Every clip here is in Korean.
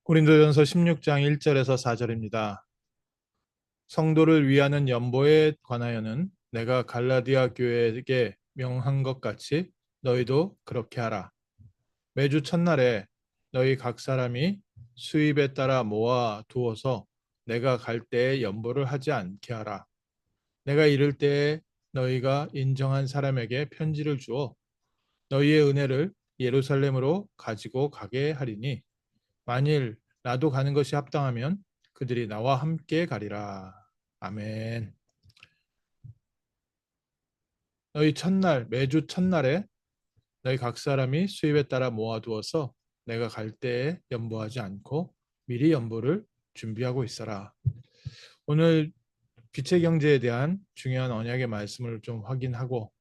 고린도전서 16장 1절에서 4절입니다. 성도를 위하는 연보에 관하여는 내가 갈라디아 교회에게 명한 것 같이 너희도 그렇게 하라. 매주 첫날에 너희 각 사람이 수입에 따라 모아 두어서 내가 갈 때에 연보를 하지 않게 하라. 내가 이를 때에 너희가 인정한 사람에게 편지를 주어 너희의 은혜를 예루살렘으로 가지고 가게 하리니 만일 나도 가는 것이 합당하면 그들이 나와 함께 가리라. 아멘. 너희 첫날, 매주 첫날에 너희 각 사람이 수입에 따라 모아두어서 내가 갈 때에 연보하지 않고 미리 연보를 준비하고 있어라. 오늘 빛의 경제에 대한 중요한 언약의 말씀을 좀 확인하고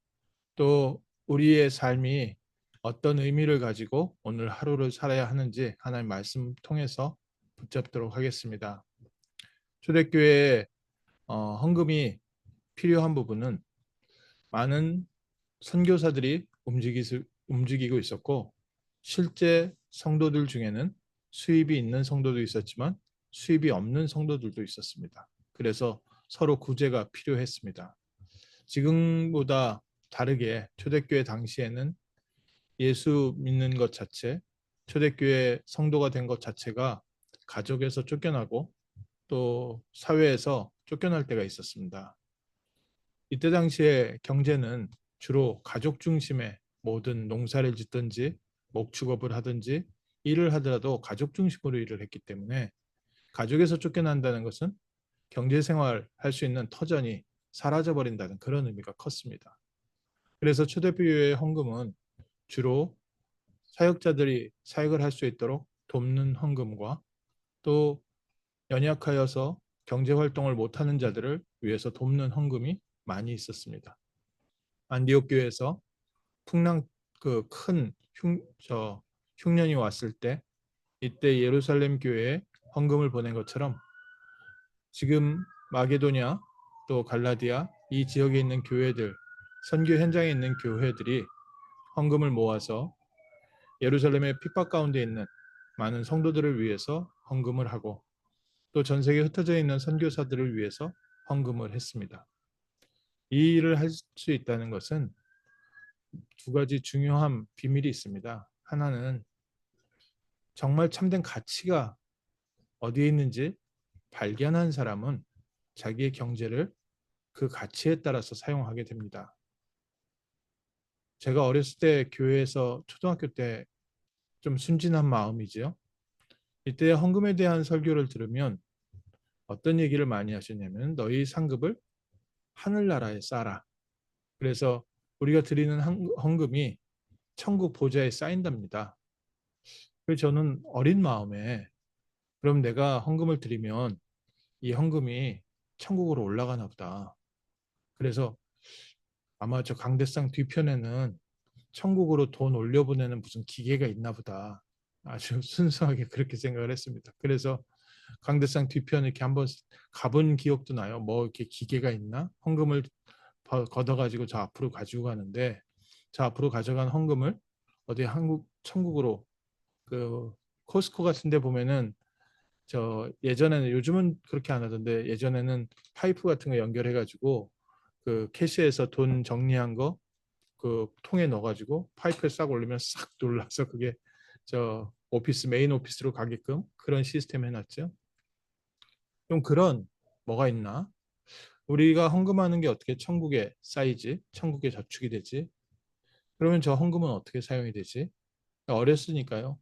또 우리의 삶이 어떤 의미를 가지고 오늘 하루를 살아야 하는지 하나님 말씀 통해서 붙잡도록 하겠습니다. 초대교회에 헌금이 필요한 부분은 많은 선교사들이 움직이고 있었고 실제 성도들 중에는 수입이 있는 성도도 있었지만 수입이 없는 성도들도 있었습니다. 그래서 서로 구제가 필요했습니다. 지금보다 다르게 초대교회 당시에는 예수 믿는 것 자체, 초대교회 성도가 된 것 자체가 가족에서 쫓겨나고 또 사회에서 쫓겨날 때가 있었습니다. 이때 당시에 경제는 주로 가족 중심의 모든 농사를 짓든지 목축업을 하든지 일을 하더라도 가족 중심으로 일을 했기 때문에 가족에서 쫓겨난다는 것은 경제 생활 할 수 있는 터전이 사라져 버린다는 그런 의미가 컸습니다. 그래서 초대교회의 헌금은 주로 사역자들이 사역을 할 수 있도록 돕는 헌금과 또 연약하여서 경제 활동을 못하는 자들을 위해서 돕는 헌금이 많이 있었습니다. 안디옥 교회에서 풍랑 큰 흉년이 왔을 때 이때 예루살렘 교회에 헌금을 보낸 것처럼 지금 마게도냐 또 갈라디아 이 지역에 있는 교회들 선교 현장에 있는 교회들이 헌금을 모아서 예루살렘의 핍박 가운데 있는 많은 성도들을 위해서 헌금을 하고 또 전 세계에 흩어져 있는 선교사들을 위해서 헌금을 했습니다. 이 일을 할 수 있다는 것은 두 가지 중요한 비밀이 있습니다. 하나는 정말 참된 가치가 어디에 있는지 발견한 사람은 자기의 경제를 그 가치에 따라서 사용하게 됩니다. 제가 어렸을 때 교회에서 초등학교 때 좀 순진한 마음이지요. 이때 헌금에 대한 설교를 들으면 어떤 얘기를 많이 하셨냐면 너희 상급을 하늘나라에 쌓아라. 그래서 우리가 드리는 헌금이 천국 보좌에 쌓인답니다. 그래서 저는 어린 마음에 그럼 내가 헌금을 드리면 이 헌금이 천국으로 올라가나 보다. 그래서 아마 저 강대상 뒤편에는 천국으로 돈 올려보내는 무슨 기계가 있나 보다. 아주 순수하게 그렇게 생각을 했습니다. 그래서 강대상 뒤편 이렇게 한번 가본 기억도 나요. 뭐 이렇게 기계가 있나? 헌금을 걷어가지고 저 앞으로 가지고 가는데 저 앞으로 가져간 헌금을 어디 한국 천국으로 그 코스코 같은 데 보면은 저 예전에는 요즘은 그렇게 안 하던데 예전에는 파이프 같은 거 연결해 가지고 그 캐시에서 돈 정리한 거 그 통에 넣어가지고 파이프에 싹 올리면 싹 눌러서 그게 저 오피스 메인 오피스로 가게끔 그런 시스템 해놨죠. 좀 그런 뭐가 있나? 우리가 헌금하는 게 어떻게 천국에 쌓이지? 천국에 저축이 되지? 그러면 저 헌금은 어떻게 사용이 되지? 어렸으니까요.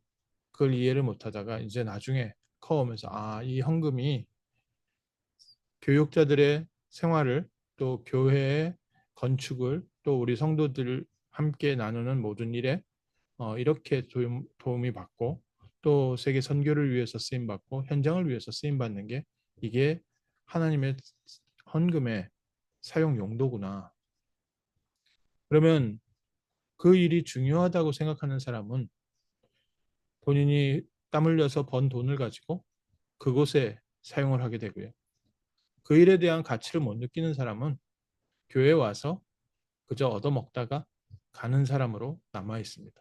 그걸 이해를 못하다가 이제 나중에 커오면서 이 헌금이 교육자들의 생활을 또 교회의 건축을 또 우리 성도들 함께 나누는 모든 일에 이렇게 도움이 받고 또 세계 선교를 위해서 쓰임 받고 현장을 위해서 쓰임 받는 게 이게 하나님의 헌금의 사용 용도구나. 그러면 그 일이 중요하다고 생각하는 사람은 본인이 땀 흘려서 번 돈을 가지고 그곳에 사용을 하게 되고요. 그 일에 대한 가치를 못 느끼는 사람은 교회에 와서 그저 얻어먹다가 가는 사람으로 남아 있습니다.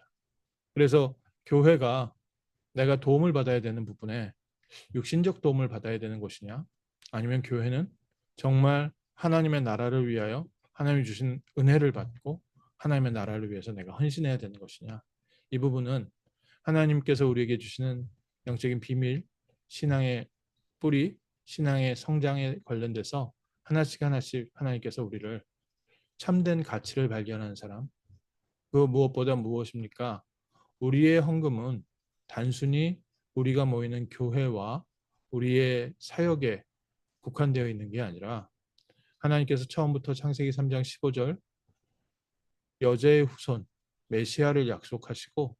그래서 교회가 내가 도움을 받아야 되는 부분에 육신적 도움을 받아야 되는 것이냐? 아니면 교회는 정말 하나님의 나라를 위하여 하나님이 주신 은혜를 받고 하나님의 나라를 위해서 내가 헌신해야 되는 것이냐? 이 부분은 하나님께서 우리에게 주시는 영적인 비밀, 신앙의 뿌리, 신앙의 성장에 관련돼서 하나씩 하나씩 하나님께서 우리를 참된 가치를 발견하는 사람, 그 무엇보다 무엇입니까? 우리의 헌금은 단순히 우리가 모이는 교회와 우리의 사역에 국한되어 있는 게 아니라 하나님께서 처음부터 창세기 3장 15절 여자의 후손 메시아를 약속하시고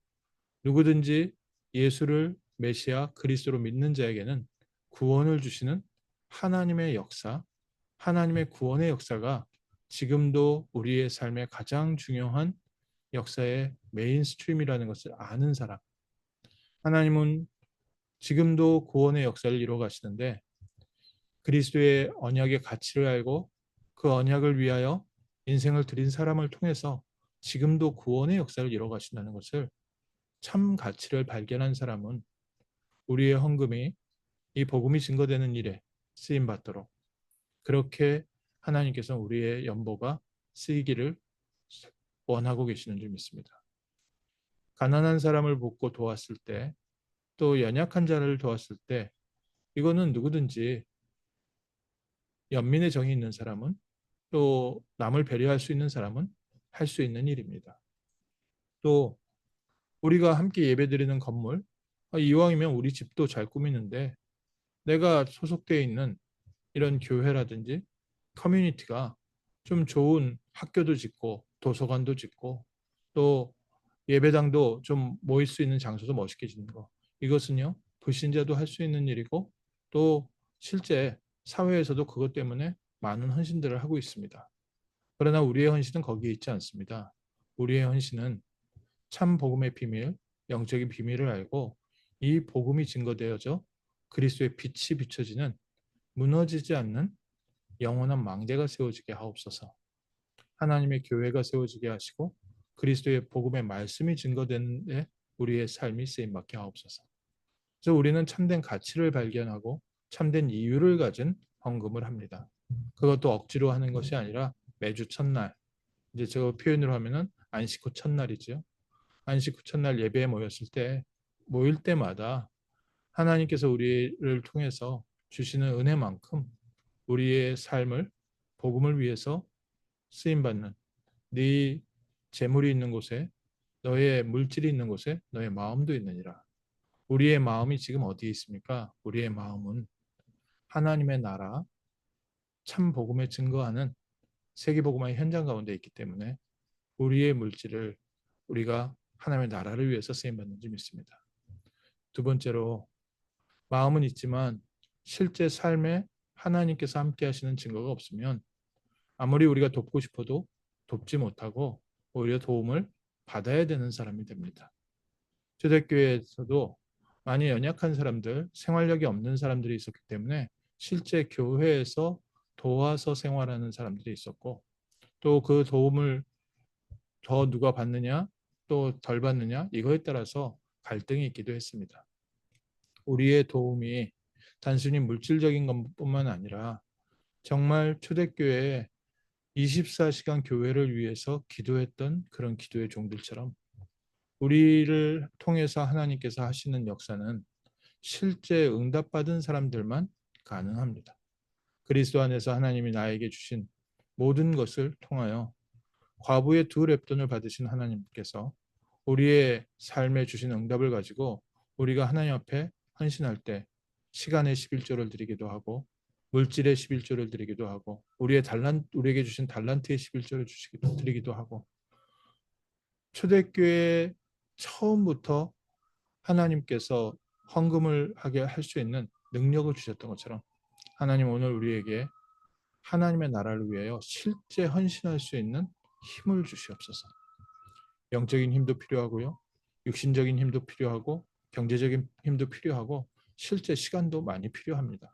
누구든지 예수를 메시아 그리스도로 믿는 자에게는 구원을 주시는 하나님의 역사, 하나님의 구원의 역사가 지금도 우리의 삶의 가장 중요한 역사의 메인스트림이라는 것을 아는 사람. 하나님은 지금도 구원의 역사를 이루어 가시는데 그리스도의 언약의 가치를 알고 그 언약을 위하여 인생을 드린 사람을 통해서 지금도 구원의 역사를 이루어 가신다는 것을 참 가치를 발견한 사람은 우리의 헌금이 이 복음이 증거되는 일에 쓰임 받도록 그렇게 하나님께서 우리의 연보가 쓰이기를 원하고 계시는 줄 믿습니다. 가난한 사람을 돕고 도왔을 때, 또 연약한 자를 도왔을 때, 이거는 누구든지 연민의 정이 있는 사람은 또 남을 배려할 수 있는 사람은 할 수 있는 일입니다. 또 우리가 함께 예배드리는 건물, 이왕이면 우리 집도 잘 꾸미는데 내가 소속되어 있는 이런 교회라든지 커뮤니티가 좀 좋은 학교도 짓고 도서관도 짓고 또 예배당도 좀 모일 수 있는 장소도 멋있게 짓는 거. 이것은요, 불신자도 할 수 있는 일이고 또 실제 사회에서도 그것 때문에 많은 헌신들을 하고 있습니다. 그러나 우리의 헌신은 거기에 있지 않습니다. 우리의 헌신은 참 복음의 비밀, 영적인 비밀을 알고 이 복음이 증거되어져 그리스도의 빛이 비춰지는 무너지지 않는 영원한 망대가 세워지게 하옵소서. 하나님의 교회가 세워지게 하시고 그리스도의 복음의 말씀이 증거되는 데 우리의 삶이 쓰임받게 하옵소서. 그래서 우리는 참된 가치를 발견하고 참된 이유를 가진 헌금을 합니다. 그것도 억지로 하는 것이 아니라 매주 첫날, 이제 저 표현으로 하면은 안식 후 첫날이죠. 안식 후 첫날 예배에 모였을 때 모일 때마다 하나님께서 우리를 통해서 주시는 은혜만큼 우리의 삶을 복음을 위해서 쓰임 받는 네 재물이 있는 곳에 너의 물질이 있는 곳에 너의 마음도 있느니라. 우리의 마음이 지금 어디에 있습니까? 우리의 마음은 하나님의 나라 참 복음에 증거하는 세계복음화의 현장 가운데 있기 때문에 우리의 물질을 우리가 하나님의 나라를 위해서 쓰임 받는지 믿습니다. 두 번째로 마음은 있지만 실제 삶에 하나님께서 함께 하시는 증거가 없으면 아무리 우리가 돕고 싶어도 돕지 못하고 오히려 도움을 받아야 되는 사람이 됩니다. 초대교회에서도 많이 연약한 사람들, 생활력이 없는 사람들이 있었기 때문에 실제 교회에서 도와서 생활하는 사람들이 있었고 또 그 도움을 더 누가 받느냐 또 덜 받느냐 이거에 따라서 갈등이 있기도 했습니다. 우리의 도움이 단순히 물질적인 것뿐만 아니라 정말 초대교회에 24시간 교회를 위해서 기도했던 그런 기도의 종들처럼 우리를 통해서 하나님께서 하시는 역사는 실제 응답받은 사람들만 가능합니다. 그리스도 안에서 하나님이 나에게 주신 모든 것을 통하여 과부의 2렙돈을 받으신 하나님께서 우리의 삶에 주신 응답을 가지고 우리가 하나님 앞에 헌신할 때 시간의 11조를 드리기도 하고 물질의 11조를 드리기도 하고 우리에게 주신 달란트의 11조를 드리기도 하고 초대교회 처음부터 하나님께서 헌금을 하게 할 수 있는 능력을 주셨던 것처럼 하나님 오늘 우리에게 하나님의 나라를 위하여 실제 헌신할 수 있는 힘을 주시옵소서. 영적인 힘도 필요하고요. 육신적인 힘도 필요하고 경제적인 힘도 필요하고 실제 시간도 많이 필요합니다.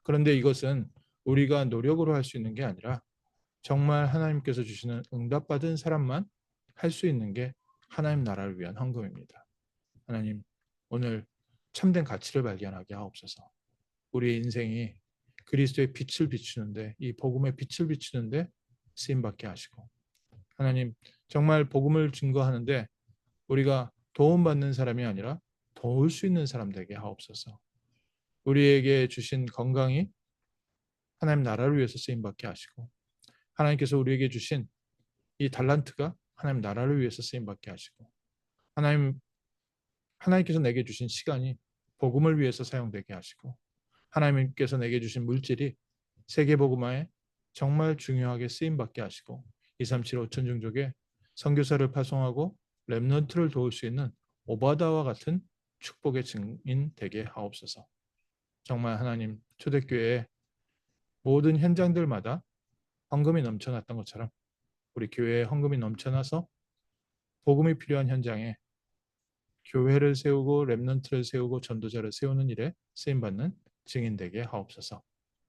그런데 이것은 우리가 노력으로 할 수 있는 게 아니라 정말 하나님께서 주시는 응답받은 사람만 할 수 있는 게 하나님 나라를 위한 헌금입니다. 하나님 오늘 참된 가치를 발견하게 하옵소서. 우리의 인생이 그리스도의 빛을 비추는데, 이 복음의 빛을 비추는데 쓰임받게 하시고, 하나님, 정말 복음을 증거하는데 우리가 도움받는 사람이 아니라 도울 수 있는 사람 되게 하옵소서. 우리에게 주신 건강이 하나님 나라를 위해서 쓰임받게 하시고, 하나님께서 우리에게 주신 이 달란트가 하나님 나라를 위해서 쓰임받게 하시고, 하나님께서 내게 주신 시간이 복음을 위해서 사용되게 하시고, 하나님께서 내게 주신 물질이 세계 복음화에 정말 중요하게 쓰임받게 하시고, 237 5천 종족에 선교사를 파송하고 렘넌트를 도울 수 있는 오바다와 같은 축복의 증인 되게 하옵소서. 정말 하나님, 초대교회의 모든 현장들마다 헌금이 넘쳐났던 것처럼 우리 교회에 헌금이 넘쳐나서 복음이 필요한 현장에 교회를 세우고 렘넌트를 세우고 전도자를 세우는 일에 쓰임받는 증인 되게 하옵소서.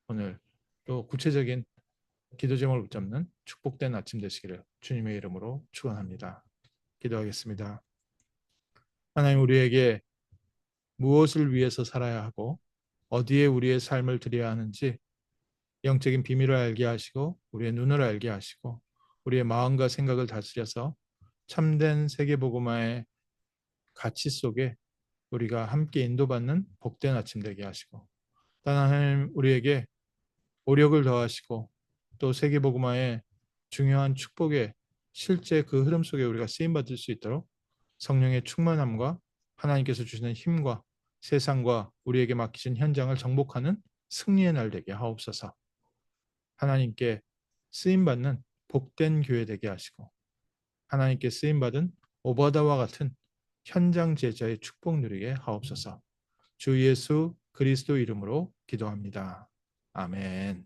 오늘 또 구체적인 기도 제목을 붙잡는 축복된 아침 되시기를 주님의 이름으로 축원합니다. 기도하겠습니다. 하나님, 우리에게 무엇을 위해서 살아야 하고 어디에 우리의 삶을 드려야 하는지 영적인 비밀을 알게 하시고 우리의 눈을 알게 하시고 우리의 마음과 생각을 다스려서 참된 세계복음화의 가치 속에 우리가 함께 인도받는 복된 아침 되게 하시고, 또 하나님, 우리에게 오력을 더하시고 또 세계복음화의 중요한 축복의 실제 그 흐름 속에 우리가 쓰임받을 수 있도록 성령의 충만함과 하나님께서 주시는 힘과 세상과 우리에게 맡기신 현장을 정복하는 승리의 날 되게 하옵소서. 하나님께 쓰임받는 복된 교회 되게 하시고 하나님께 쓰임받은 오바다와 같은 현장 제자의 축복 누리게 하옵소서. 주 예수 그리스도 이름으로 기도합니다. 아멘.